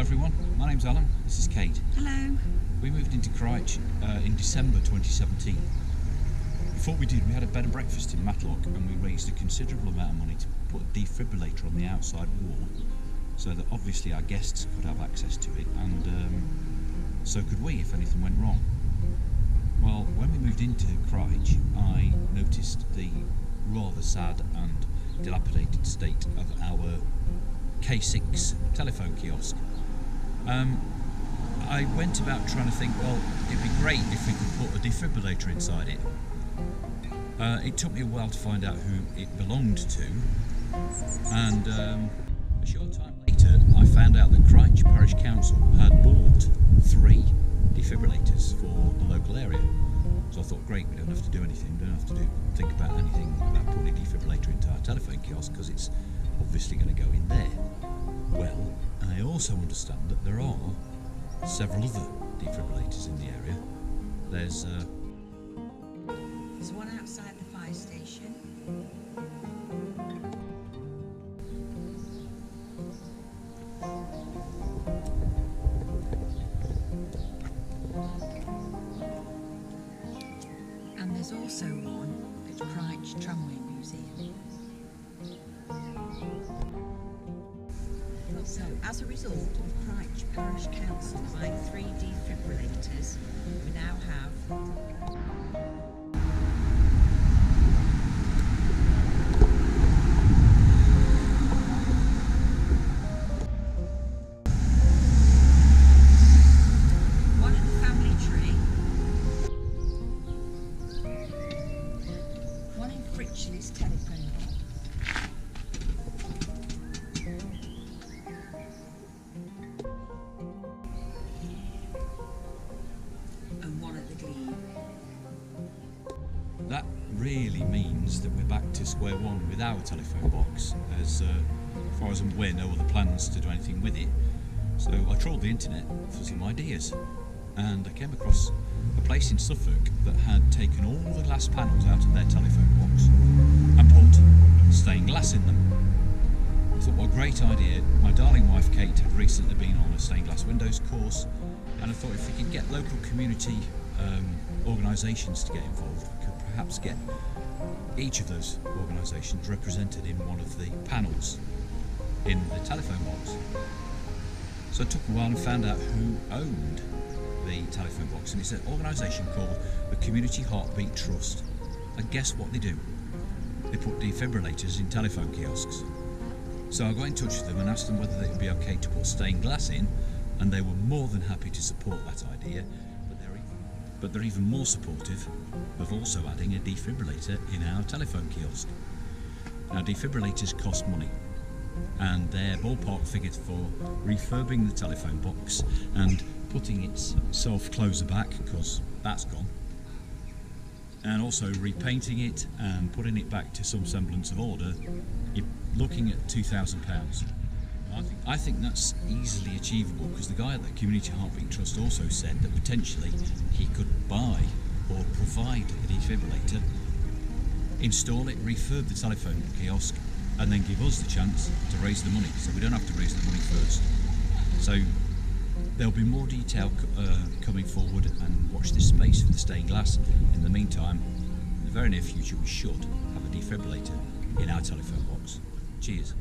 everyone, my name's Alan, this is Kate. Hello. We moved into Crich in December 2017. Before we did, we had a bed and breakfast in Matlock and we raised a considerable amount of money to put a defibrillator on the outside wall so that obviously our guests could have access to it, and so could we if anything went wrong. Well, when we moved into Crich, I noticed the rather sad and dilapidated state of our K6 telephone kiosk. I went about trying to think, well, it'd be great if we could put a defibrillator inside it. It took me a while to find out who it belonged to, and a short time later I found out that Crich Parish Council had bought 3 defibrillators for the local area. So I thought, great, we don't have to do anything, don't have to think about anything about putting a defibrillator into our telephone kiosk because it's obviously going to go in there. Well, I also understand that there are several other defibrillators in the area. There's one outside the fire station. And there's also one at Crich Tramway Museum. So, as a result of Crich Parish Council buying 3 defibrillators, we now have one in the family tree, one in Crichley's telephone box, and one at the glebe. That really means that we're back to square one with our telephone box, as far as I'm aware, no other plans to do anything with it. So I trawled the internet for some ideas, and I came across a place in Suffolk that had taken all the glass panels out of their telephone box and put stained glass in them. I thought, what a great idea. My darling wife Kate had recently been on a stained glass windows course, and I thought if we could get local community organisations to get involved, we could perhaps get each of those organisations represented in one of the panels in the telephone box. So it took a while and found out who owned the telephone box, and it's an organisation called the Community Heartbeat Trust. And guess what they do? They put defibrillators in telephone kiosks. So I got in touch with them and asked them whether it would be okay to put stained glass in, and they were more than happy to support that idea, but they're even more supportive of also adding a defibrillator in our telephone kiosk. Now, defibrillators cost money, and their ballpark figure for refurbing the telephone box and putting its self-closer back, because that's gone, and also repainting it and putting it back to some semblance of order, you're looking at £2,000. I think that's easily achievable, because the guy at the Community Heartbeat Trust also said that potentially he could buy or provide a defibrillator, install it, refurb the telephone kiosk, and then give us the chance to raise the money, so we don't have to raise the money first. So there'll be more detail coming forward, and watch this space for the stained glass. In the meantime, in the very near future, we should have a defibrillator in our telephone box. Cheers.